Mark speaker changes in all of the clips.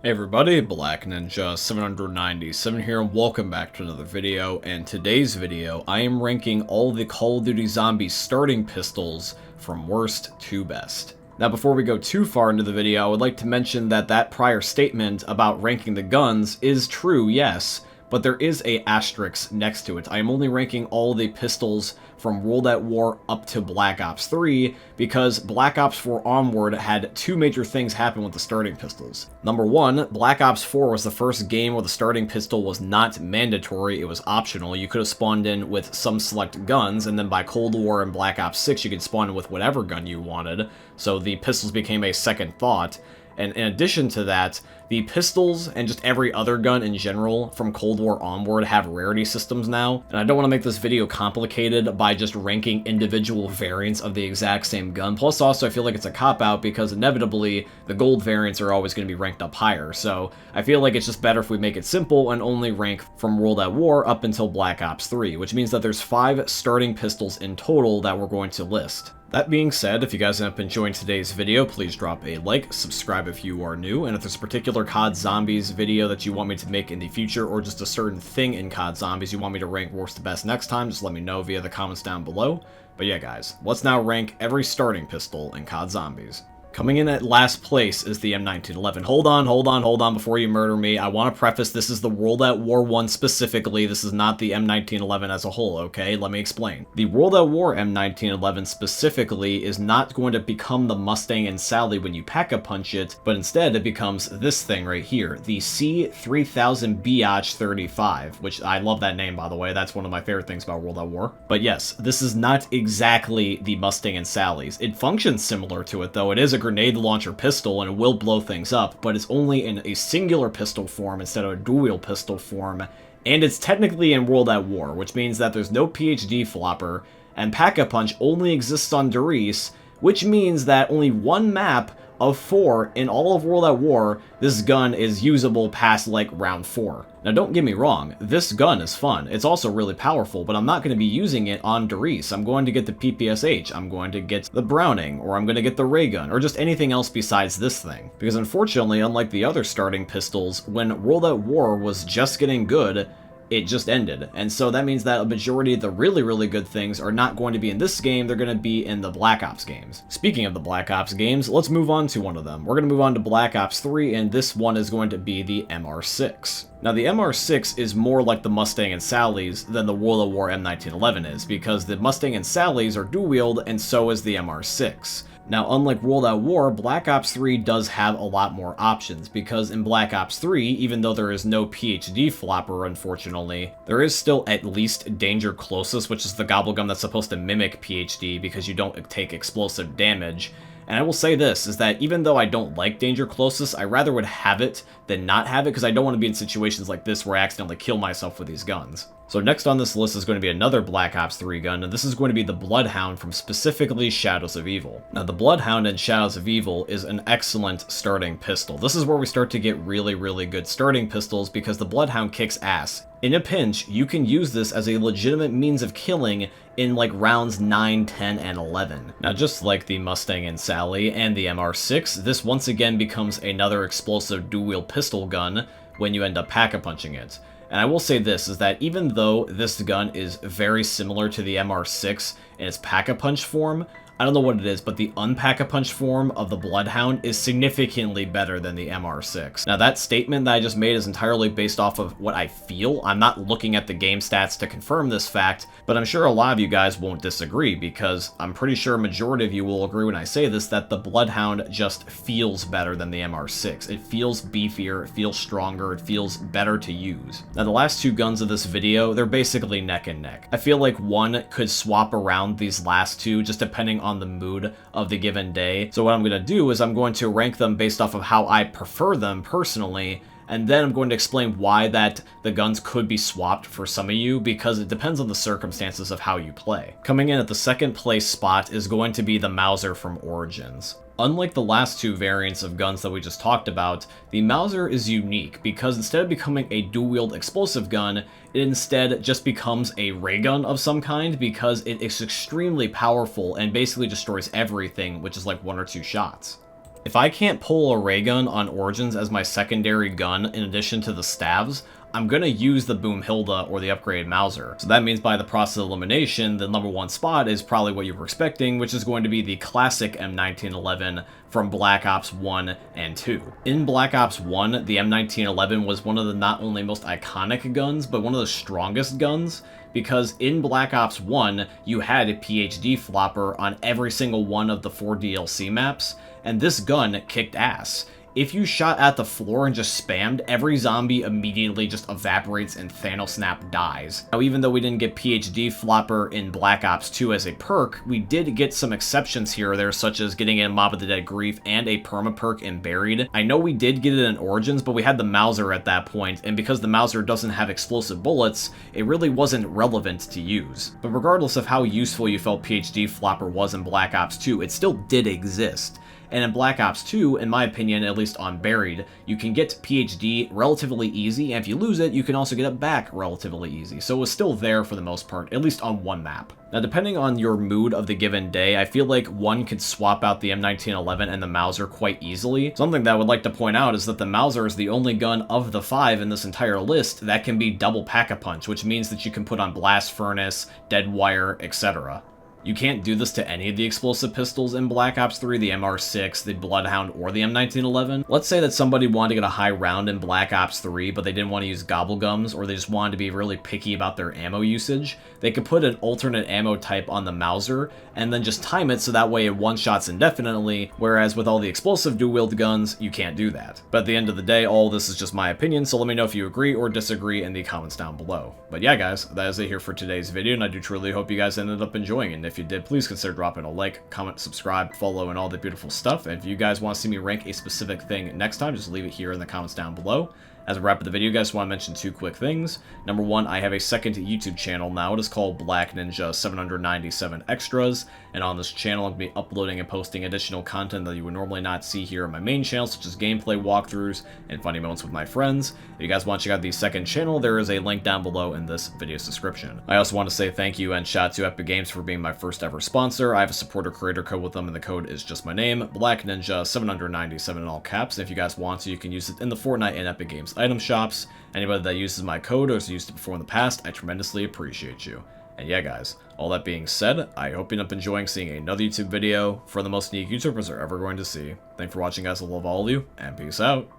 Speaker 1: Hey everybody, Black Ninja 797 here, and welcome back to another video. And today's video, I am ranking all the Call of Duty Zombies starting pistols from worst to best. Now before we go too far into the video, I would like to mention that that prior statement about ranking the guns is true, yes, but there is a asterisk next to it. I am only ranking all the pistols from World at War up to Black Ops 3, because Black Ops 4 onward had two major things happen with the starting pistols. Number one, Black Ops 4 was the first game where the starting pistol was not mandatory, it was optional. You could have spawned in with some select guns, and then by Cold War and Black Ops 6 you could spawn in with whatever gun you wanted, so the pistols became a second thought. And in addition to that, the pistols and just every other gun in general from Cold War onward have rarity systems now, and I don't want to make this video complicated by just ranking individual variants of the exact same gun. Plus also I feel like it's a cop-out because inevitably the gold variants are always going to be ranked up higher, so I feel like it's just better if we make it simple and only rank from World at War up until Black Ops 3, which means that there's 5 starting pistols in total that we're going to list. That being said, if you guys have been enjoying today's video, please drop a like, subscribe if you are new, and if there's a particular COD Zombies video that you want me to make in the future, or just a certain thing in COD Zombies you want me to rank worst to best next time, just let me know via the comments down below. But yeah guys, let's now rank every starting pistol in COD Zombies. Coming in at last place is the M1911. Hold on before you murder me. I want to preface this is the World at War 1 specifically. This is not the M1911 as a whole, okay? Let me explain. The World at War M1911 specifically is not going to become the Mustang and Sally when you pack-a-punch it, but instead it becomes this thing right here, the C3000 BH35, which I love that name, by the way. That's one of my favorite things about World at War. But yes, this is not exactly the Mustang and Sally's. It functions similar to it, though. It is a grenade launcher pistol and it will blow things up, but it's only in a singular pistol form instead of a dual pistol form, and it's technically in World at War, which means that there's no PhD flopper, and Pack-a-Punch only exists on Darius, which means that only one map of 4 in all of World at War, this gun is usable past like round 4. Now don't get me wrong, this gun is fun, it's also really powerful, but I'm not going to be using it on Darius. I'm going to get the PPSH, I'm going to get the Browning, or I'm going to get the ray gun, or just anything else besides this thing. Because unfortunately, unlike the other starting pistols, when World at War was just getting good, it just ended, and so that means that a majority of the really good things are not going to be in this game, they're going to be in the Black Ops games. Speaking of the Black Ops games, let's move on to one of them. We're going to move on to Black Ops 3, and this one is going to be the MR6. Now the MR6 is more like the Mustang and Sally's than the World at War M1911 is, because the Mustang and Sally's are dual-wield, and so is the MR6. Now, unlike World at War, Black Ops 3 does have a lot more options, because in Black Ops 3, even though there is no PhD flopper, unfortunately, there is still at least Danger Closest, which is the gobblegum that's supposed to mimic PhD because you don't take explosive damage. And I will say this, is that even though I don't like Danger Closest, I rather would have it than not have it, because I don't want to be in situations like this where I accidentally kill myself with these guns. So next on this list is going to be another Black Ops 3 gun, and this is going to be the Bloodhound from specifically Shadows of Evil. Now the Bloodhound in Shadows of Evil is an excellent starting pistol. This is where we start to get really good starting pistols, because the Bloodhound kicks ass. In a pinch, you can use this as a legitimate means of killing in like rounds 9, 10, and 11. Now just like the Mustang and Sally and the MR6, this once again becomes another explosive dual-wield pistol gun when you end up pack-a-punching it. And I will say this, is that even though this gun is very similar to the MR6 in its pack-a-punch form, I don't know what it is, but the unpack-a-punch form of the Bloodhound is significantly better than the MR6. Now that statement that I just made is entirely based off of what I feel. I'm not looking at the game stats to confirm this fact, but I'm sure a lot of you guys won't disagree, because I'm pretty sure a majority of you will agree when I say this, that the Bloodhound just feels better than the MR6. It feels beefier, it feels stronger, it feels better to use. Now the last two guns of this video, they're basically neck and neck. I feel like one could swap around these last two just depending on the mood of the given day. So what I'm going to do is I'm going to rank them based off of how I prefer them personally, and then I'm going to explain why that the guns could be swapped for some of you, because it depends on the circumstances of how you play. Coming in at the second place spot is going to be the Mauser from Origins. Unlike the last two variants of guns that we just talked about, the Mauser is unique because instead of becoming a dual-wield explosive gun, it instead just becomes a ray gun of some kind because it is extremely powerful and basically destroys everything, which is like 1 or 2 shots. If I can't pull a ray gun on Origins as my secondary gun in addition to the staves, I'm going to use the Boomhilda or the upgraded Mauser. So that means by the process of elimination, the number one spot is probably what you were expecting, which is going to be the classic M1911 from Black Ops 1 and 2. In Black Ops 1, the M1911 was one of the not only most iconic guns, but one of the strongest guns, because in Black Ops 1, you had a PhD flopper on every single one of the 4 DLC maps, and this gun kicked ass. If you shot at the floor and just spammed, every zombie immediately just evaporates and Thanosnap dies. Now, even though we didn't get PhD Flopper in Black Ops 2 as a perk, we did get some exceptions here or there, such as getting a Mob of the Dead Grief and a perma perk in Buried. I know we did get it in Origins, but we had the Mauser at that point, and because the Mauser doesn't have explosive bullets, it really wasn't relevant to use. But regardless of how useful you felt PhD Flopper was in Black Ops 2, it still did exist. And in Black Ops 2, in my opinion, at least on Buried, you can get PhD relatively easy, and if you lose it, you can also get it back relatively easy. So it was still there for the most part, at least on one map. Now, depending on your mood of the given day, I feel like one could swap out the M1911 and the Mauser quite easily. Something that I would like to point out is that the Mauser is the only gun of the 5 in this entire list that can be double pack-a-punch, which means that you can put on Blast Furnace, Dead Wire, etc. You can't do this to any of the explosive pistols in Black Ops 3, the MR6, the Bloodhound, or the M1911. Let's say that somebody wanted to get a high round in Black Ops 3, but they didn't want to use gobblegums, or they just wanted to be really picky about their ammo usage. They could put an alternate ammo type on the Mauser, and then just time it so that way it one-shots indefinitely, whereas with all the explosive dual-wield guns, you can't do that. But at the end of the day, all this is just my opinion, so let me know if you agree or disagree in the comments down below. But yeah, guys, that is it here for today's video, and I do truly hope you guys ended up enjoying it. And if you did, please consider dropping a like, comment, subscribe, follow, and all the beautiful stuff. And if you guys want to see me rank a specific thing next time, just leave it here in the comments down below. As a wrap of the video, guys, I want to mention 2 quick things. Number 1, I have a second YouTube channel now. It is called Black Ninja 797 Extras, and on this channel, I'll be uploading and posting additional content that you would normally not see here on my main channel, such as gameplay walkthroughs and funny moments with my friends. If you guys want to check out the second channel, there is a link down below in this video's description. I also want to say thank you and shout out to Epic Games for being my first ever sponsor. I have a supporter creator code with them, and the code is just my name, Black Ninja 797 in all caps. And if you guys want to, you can use it in the Fortnite and Epic Games item shops. Anybody that uses my code or has used it before in the past, I tremendously appreciate you. And yeah, guys, all that being said, I hope you end up enjoying seeing another YouTube video for the most unique YouTubers are ever going to see. Thanks for watching, guys. I love all of you, and peace out.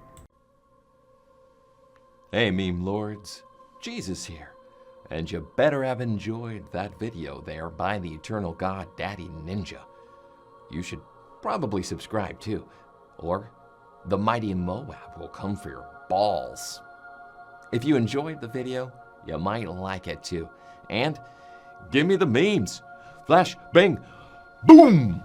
Speaker 2: Hey, meme lords, Jesus here, and you better have enjoyed that video there by the eternal god Daddy Ninja. You should probably subscribe too, or the mighty Moab will come for your balls. If you enjoyed the video, you might like it too, and give me the memes. Flash, bang, boom!